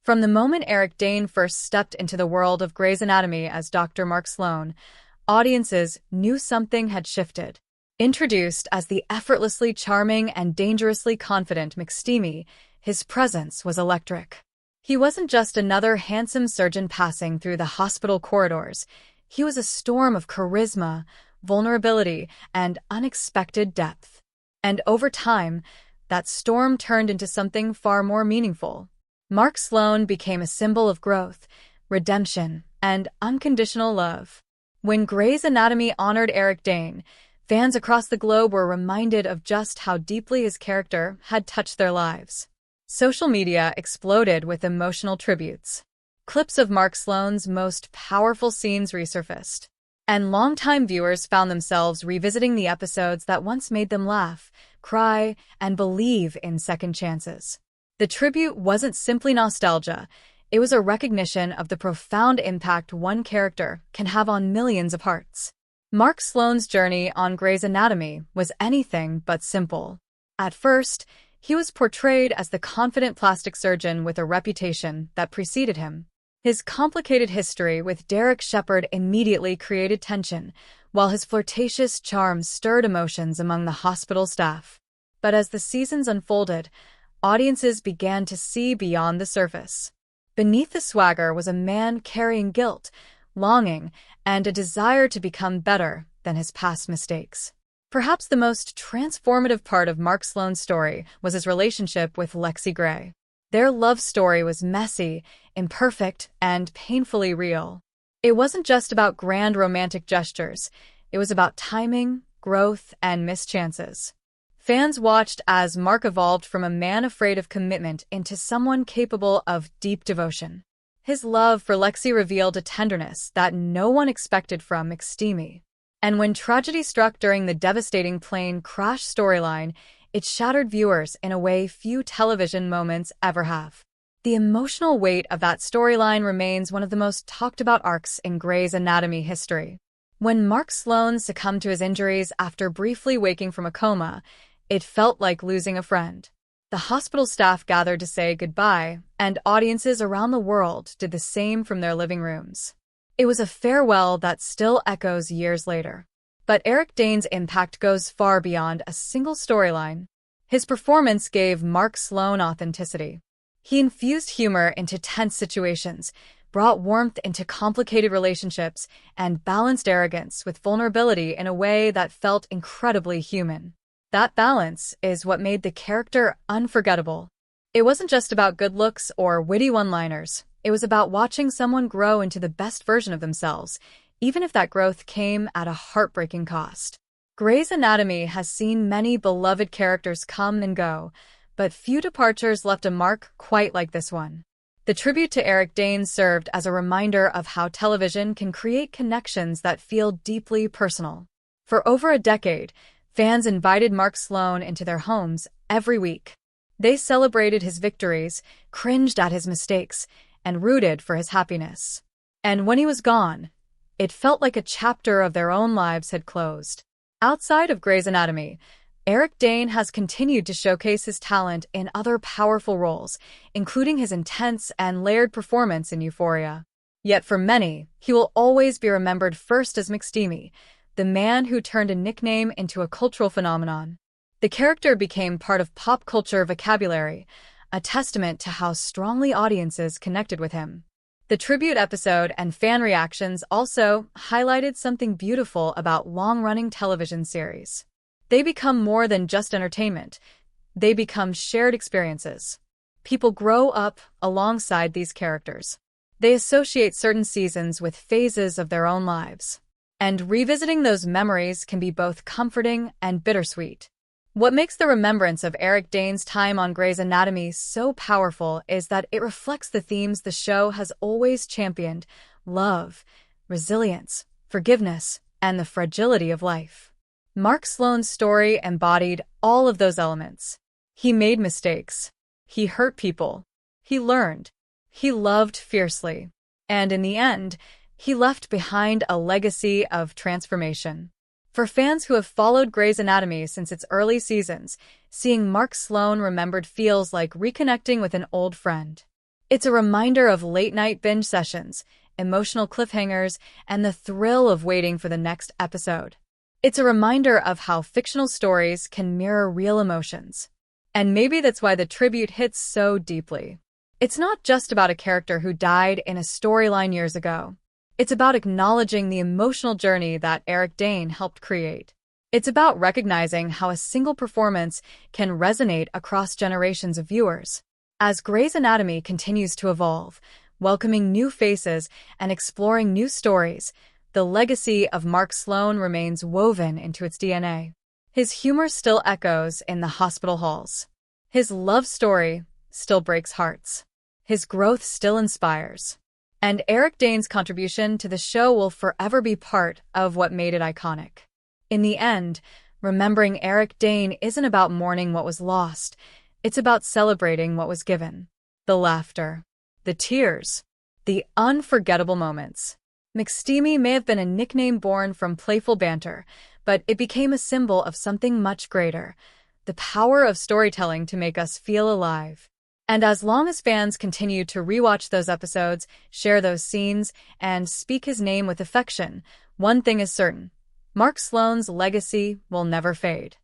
From the moment Eric Dane first stepped into the world of Grey's Anatomy as Dr. Mark Sloan, audiences knew something had shifted. Introduced as the effortlessly charming and dangerously confident McSteamy, his presence was electric. He wasn't just another handsome surgeon passing through the hospital corridors. He was a storm of charisma, vulnerability, and unexpected depth. And over time, that storm turned into something far more meaningful. Mark Sloan became a symbol of growth, redemption, and unconditional love. When Grey's Anatomy honored Eric Dane, fans across the globe were reminded of just how deeply his character had touched their lives. Social media exploded with emotional tributes. Clips of Mark Sloan's most powerful scenes resurfaced, and longtime viewers found themselves revisiting the episodes that once made them laugh, cry, and believe in second chances. The tribute wasn't simply nostalgia, it was a recognition of the profound impact one character can have on millions of hearts. Mark Sloan's journey on Grey's Anatomy was anything but simple. At first, he was portrayed as the confident plastic surgeon with a reputation that preceded him. His complicated history with Derek Shepherd immediately created tension, while his flirtatious charm stirred emotions among the hospital staff. But as the seasons unfolded, audiences began to see beyond the surface. Beneath the swagger was a man carrying guilt, longing, and a desire to become better than his past mistakes. Perhaps the most transformative part of Mark Sloan's story was his relationship with Lexie Grey. Their love story was messy, imperfect, and painfully real. It wasn't just about grand romantic gestures. It was about timing, growth, and missed chances. Fans watched as Mark evolved from a man afraid of commitment into someone capable of deep devotion. His love for Lexie revealed a tenderness that no one expected from McSteamy. And when tragedy struck during the devastating plane crash storyline, it shattered viewers in a way few television moments ever have. The emotional weight of that storyline remains one of the most talked about arcs in Grey's Anatomy history. When Mark Sloan succumbed to his injuries after briefly waking from a coma, it felt like losing a friend. The hospital staff gathered to say goodbye, and audiences around the world did the same from their living rooms. It was a farewell that still echoes years later. But Eric Dane's impact goes far beyond a single storyline. His performance gave Mark Sloan authenticity. He infused humor into tense situations, brought warmth into complicated relationships, and balanced arrogance with vulnerability in a way that felt incredibly human. That balance is what made the character unforgettable. It wasn't just about good looks or witty one-liners. It was about watching someone grow into the best version of themselves, even if that growth came at a heartbreaking cost. Grey's Anatomy has seen many beloved characters come and go, but few departures left a mark quite like this one. The tribute to Eric Dane served as a reminder of how television can create connections that feel deeply personal. For over a decade, fans invited Mark Sloan into their homes every week. They celebrated his victories, cringed at his mistakes, and rooted for his happiness. And when he was gone, it felt like a chapter of their own lives had closed. Outside of Grey's Anatomy, Eric Dane has continued to showcase his talent in other powerful roles, including his intense and layered performance in Euphoria. Yet for many, he will always be remembered first as McSteamy, the man who turned a nickname into a cultural phenomenon. The character became part of pop culture vocabulary, a testament to how strongly audiences connected with him. The tribute episode and fan reactions also highlighted something beautiful about long-running television series. They become more than just entertainment. They become shared experiences. People grow up alongside these characters. They associate certain seasons with phases of their own lives. And revisiting those memories can be both comforting and bittersweet. What makes the remembrance of Eric Dane's time on Grey's Anatomy so powerful is that it reflects the themes the show has always championed: love, resilience, forgiveness, and the fragility of life. Mark Sloan's story embodied all of those elements. He made mistakes. He hurt people. He learned. He loved fiercely. And in the end, he left behind a legacy of transformation. For fans who have followed Grey's Anatomy since its early seasons, seeing Mark Sloan remembered feels like reconnecting with an old friend. It's a reminder of late-night binge sessions, emotional cliffhangers, and the thrill of waiting for the next episode. It's a reminder of how fictional stories can mirror real emotions. And maybe that's why the tribute hits so deeply. It's not just about a character who died in a storyline years ago. It's about acknowledging the emotional journey that Eric Dane helped create. It's about recognizing how a single performance can resonate across generations of viewers. As Grey's Anatomy continues to evolve, welcoming new faces and exploring new stories, the legacy of Mark Sloan remains woven into its DNA. His humor still echoes in the hospital halls. His love story still breaks hearts. His growth still inspires. And Eric Dane's contribution to the show will forever be part of what made it iconic. In the end, remembering Eric Dane isn't about mourning what was lost. It's about celebrating what was given. The laughter, the tears, the unforgettable moments. McSteamy may have been a nickname born from playful banter, but it became a symbol of something much greater, the power of storytelling to make us feel alive. And as long as fans continue to rewatch those episodes, share those scenes, and speak his name with affection, one thing is certain: Mark Sloan's legacy will never fade.